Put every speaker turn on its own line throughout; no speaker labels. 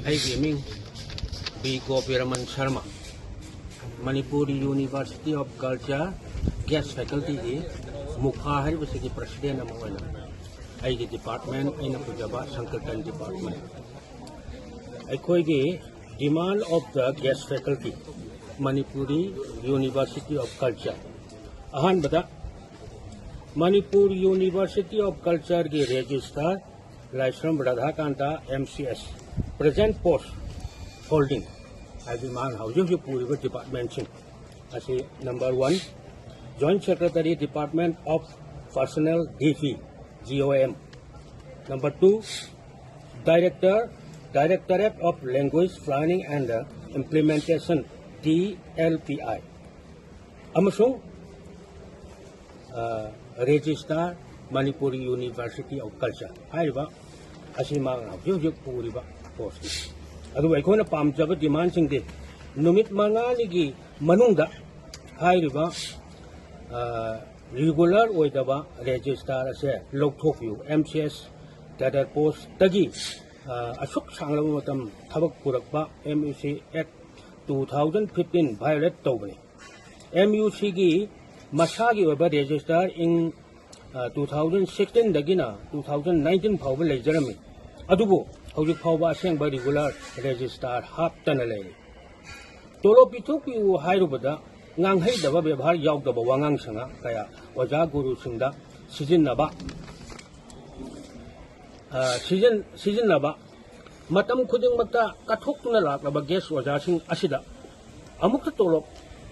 I gaming B. Gopiraman Sharma, Manipur University of Culture, guest faculty is Mukhahar was the president of I department in Pujaba Sankirtan department. I call the demand of the guest faculty, Manipuri University of Culture. Ahan bada Manipur University of Culture के registrar Laisram Radhakanta MCS present post holding I demand how you put department as number 1 Joint Secretary Department of Personnel DP GOM. Number 2 Directorate of Language Planning and Implementation DLPI. Amasung Registrar Manipur University of Culture. Haiba Asimang Yuk Puriba post. Otherwise, I palm job demanding the Numit Mananigi Manunda Haiba regular with the registrar as a louthokpiu MCS that are post Tagi Ashok Sangamatam Tabak Purakba MUC Act 2015 violate Tobani. MUC gi Masagi over registrar in 2016 Dagina 2019 Power Jeremy Adubo how you power saying by regular registrar half tunnel. Tolo Pitoku Hairubada Ngang Hay the Babhar Yauk the Bawangang Sanga Kaya Waja Guru Singda Season Naba Season Naba Matam Kuding Mata Katok na Lak Naba guest was asking Asida Amukatolo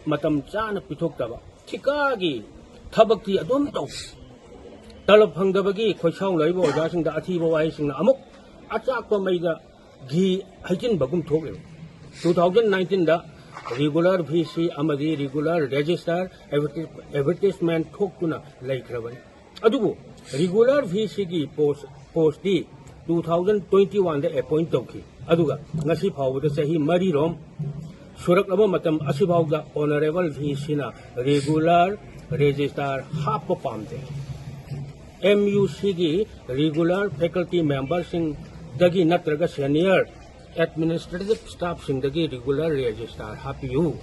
Matam Chan Pitokaba Tikagi Tabaki Adonto Talapang Dabagi Koshang Labo was asking the Atibo Ising Amuk Atakwa made the Gi Hajin Bagum Tokyo 2019 the regular VC Amadi regular registrar advertisement Tokuna like Ravan Adubu regular VC post D 2021 the appoint Toki Aduga Nasi Power the Sahi Mari Rom Surakaba Matam Asibauga Honorable VC na regular registrar half a pamte MUC regular faculty members in Dagi Natraga senior administrative staff Sindagi regular registrar happy you.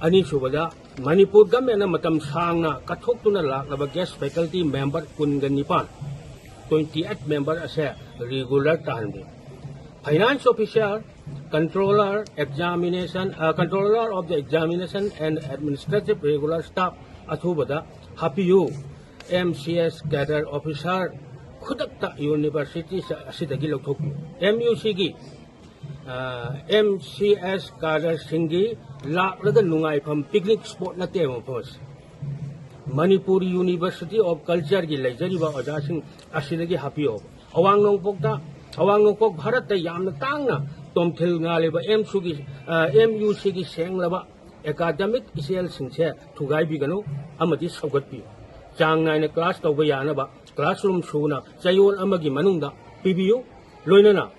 Ani Subada Manipur Gamena Matam Sangna Katokuna Lak guest faculty member Kunganipan 28 member as a regular Tandi. Finance officer, controller, examination, controller of the examination and administrative regular staff Atubada happy you. MCS gather officer Kudakta University Asidagi louthokpiu MUC MCS Gather Singi Laklaga Nungai from picnic spot na Temo Post Manipur University of Culture gi Lajariba Ajasing Asidagi happy of Awang Nongpokta Awang Nongpok Bharat Yam Tangna Tom Til Naleba MUC gi Senglaba academic Isel Singse Tugai Bigano Amadi Sogotpiu Chang Nine class to Bayanaba classroom Shuna Sayon Amagi Manunda PBU Loinana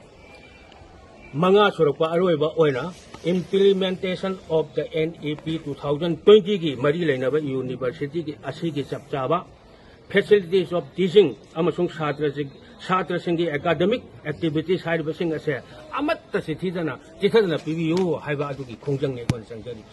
Manga Surapa Aroeba Oina implementation of the NEP 2020 gi Marilenaba University gi Asigi Sapchaba facilities of teaching Amasung Satra Singi academic activities Haiba Sing as a Amata Citizana Titana PBU Haiba Kongjang Nekon Sanjari.